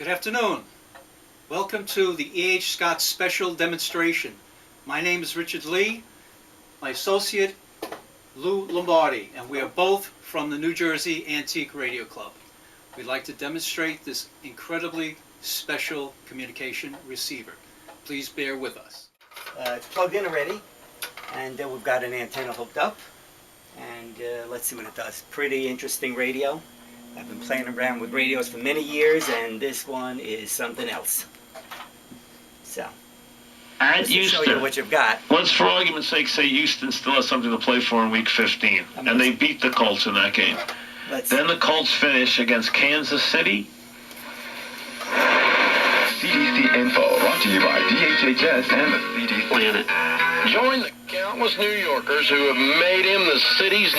Good afternoon. Welcome to the E.H. Scott Special Demonstration. My name is Richard Lee, my associate Lou Lombardi, and we are both from the New Jersey Antique Radio Club. We'd like to demonstrate this incredibly special communication receiver. Please bear with us. It's plugged in already, and we've got an antenna hooked up, and let's see what it does. Pretty interesting radio. I've been playing around with radios for many years, and this one is something else. So, At show you what you've got. Let's, for argument's sake, say Houston still has something to play for in Week 15, and they beat the Colts in that game. Then the Colts finish against Kansas City. CDC info brought to you by DHHS and the CDC. Planet. Join the countless New Yorkers who have made him the city's...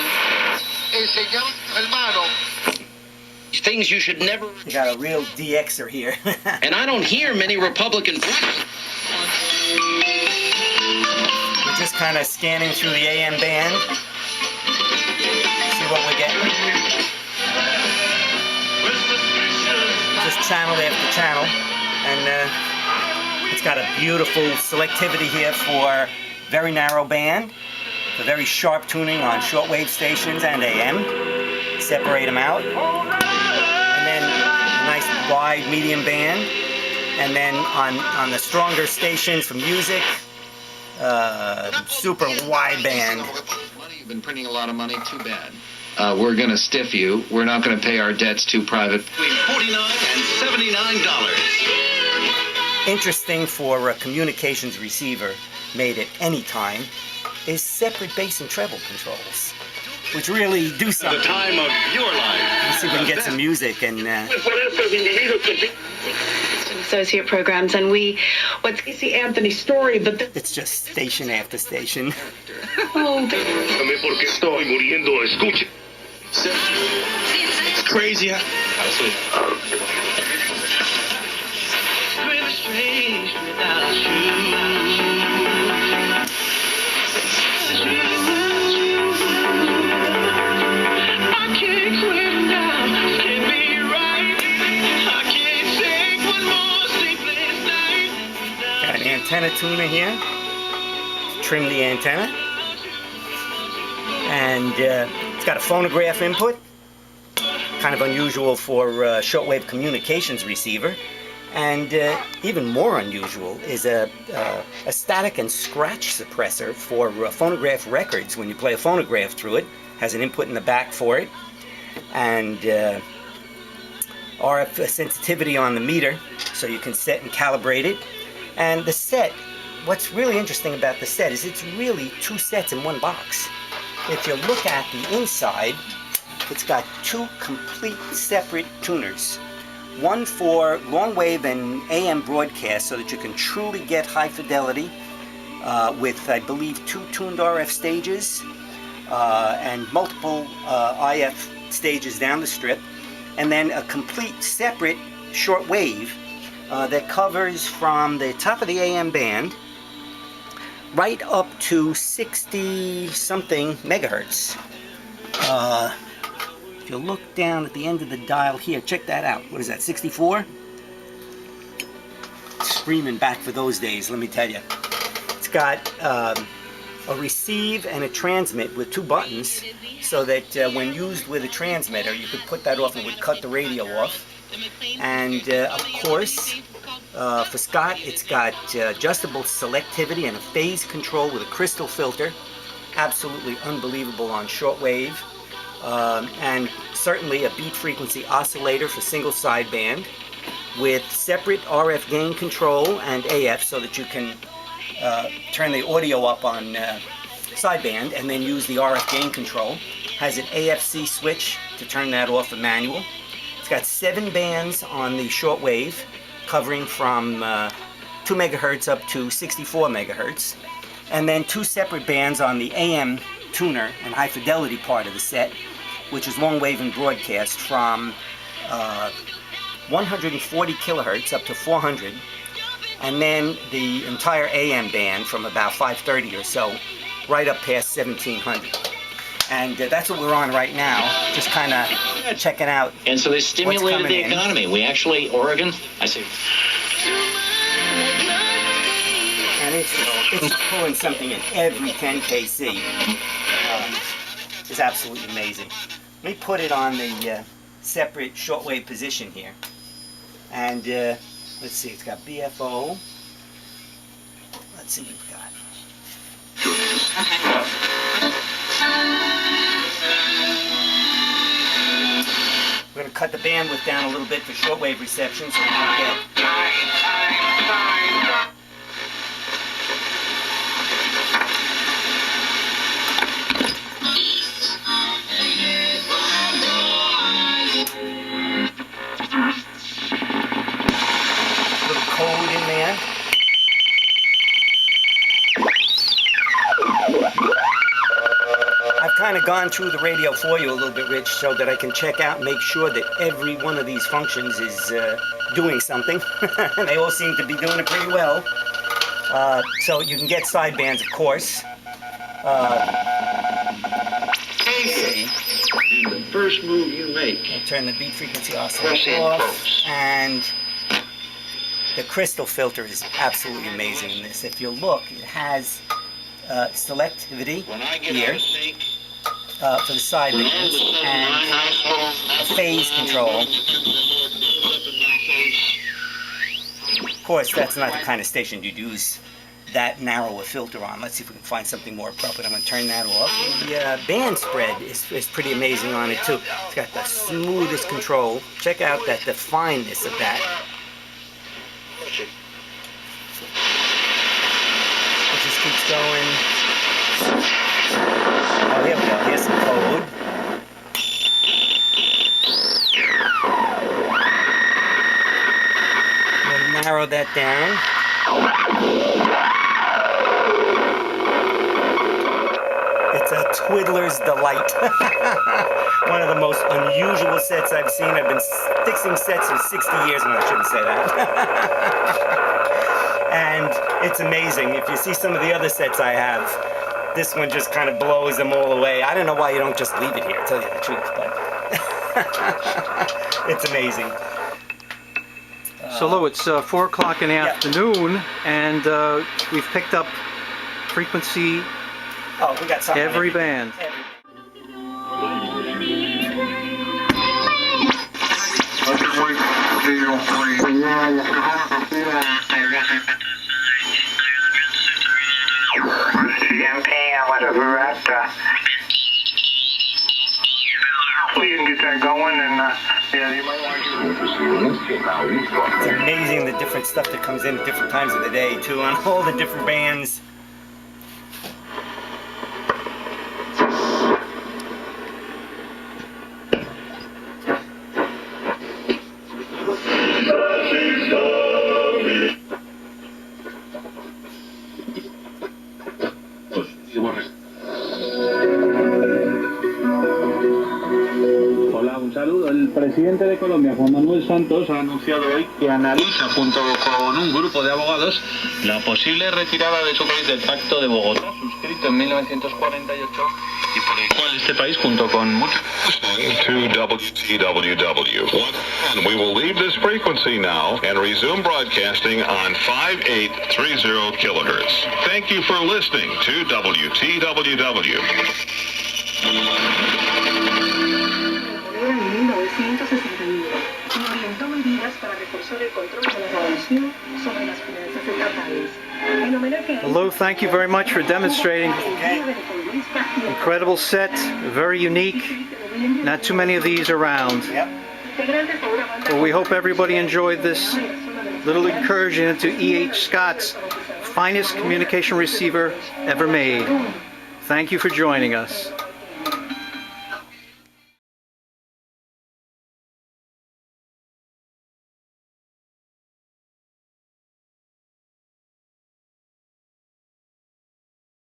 Things you should never... You got a real DXer here. And I don't hear many Republican... We're just kind of scanning through the AM band. See what we're getting. Just channel after channel. And it's got a beautiful selectivity here for very narrow band, for very sharp tuning on shortwave stations and AM. Separate them out. And then a nice wide medium band. And then on the stronger stations for music, super wide band. You've been printing a lot of money, too bad. We're going to stiff you. We're not going to pay our debts too private. Between $49 and $79. Interesting for a communications receiver made at any time is separate bass and treble controls, which really do something. The time of your life. Let's see if we can get some music and... associate programs, and what's Casey Anthony's story, but it's just station after station. Oh, It's crazy. Got an antenna tuner here. Trim the antenna. And it's got a phonograph input. Kind of unusual for shortwave communications receiver. And even more unusual is a static and scratch suppressor for phonograph records. When you play a phonograph through it, has an input in the back for it. And RF sensitivity on the meter, so you can set and calibrate it. And the set, what's really interesting about the set is it's really two sets in one box. If you look at the inside, it's got two complete separate tuners. One for long wave and AM broadcast so that you can truly get high fidelity with, I believe, 2 tuned RF stages and multiple IF stages down the strip. And then a complete separate short wave that covers from the top of the AM band right up to 60-something megahertz. If you look down at the end of the dial here, check that out. What is that, 64? Screaming back for those days, let me tell you. It's got a receive and a transmit with 2 buttons, so that when used with a transmitter, you could put that off and would cut the radio off. And of course, for Scott, it's got adjustable selectivity and a phase control with a crystal filter. Absolutely unbelievable on shortwave. And certainly a beat frequency oscillator for single sideband with separate RF gain control and AF so that you can turn the audio up on sideband and then use the RF gain control. Has an AFC switch to turn that off the manual. It's got 7 bands on the shortwave covering from 2 megahertz up to 64 megahertz. And then 2 separate bands on the AM tuner and high fidelity part of the set, which is long wave and broadcast from 140 kilohertz up to 400, and then the entire AM band from about 530 or so right up past 1700. And that's what we're on right now, just kind of checking out. And so they stimulated the economy. We actually, Oregon, I say. And it's just pulling something in every 10 kc. It's absolutely amazing. Let me put it on the separate shortwave position here. And let's see, it's got BFO. Let's see what we've got. We're going to cut the bandwidth down a little bit for shortwave reception so we can get a little code in there. I've kind of gone through the radio for you a little bit, Rich, so that I can check out and make sure that every one of these functions is doing something. And they all seem to be doing it pretty well. So you can get sidebands, of course. The first move you make. I'll turn the beat frequency oscillator off. And the crystal filter is absolutely amazing in this. If you look, it has selectivity here for the sidebands and a phase control. Of course, that's not the kind of station you'd use that narrow a filter on. Let's see if we can find something more appropriate. I'm going to turn that off. The band spread is pretty amazing on it too. It's got the smoothest control. Check out the fineness of that. It just keeps going. Oh, here we go. Here's some code. We'll narrow that down. It's a twiddler's delight. One of the most unusual sets I've seen. I've been fixing sets for 60 years, and I shouldn't say that. And it's amazing. If you see some of the other sets I have, this one just kind of blows them all away. I don't know why you don't just leave it here, to tell you the truth, but it's amazing. So Lou, it's 4 o'clock in the afternoon, and we've picked up frequency we got something every band. You can get that going, and yeah, you might want to. It's amazing the different stuff that comes in at different times of the day too, on all the different bands. El presidente de Colombia, Juan Manuel Santos, ha anunciado hoy que analiza junto con un grupo de abogados la posible retirada de su país del Pacto de Bogotá, suscrito en 1948 y por el cual este país, junto con muchos... To WTWW. And we will leave this frequency now and resume broadcasting on 5830 kilohertz. Thank you for listening to WTWW. En 1961 y orientó medidas para reforzar el control de la navegación sobre las finanzas estatales. Lou, thank you very much for demonstrating. Incredible set, very unique. Not too many of these around. But we hope everybody enjoyed this little incursion into E.H. Scott's finest communication receiver ever made. Thank you for joining us.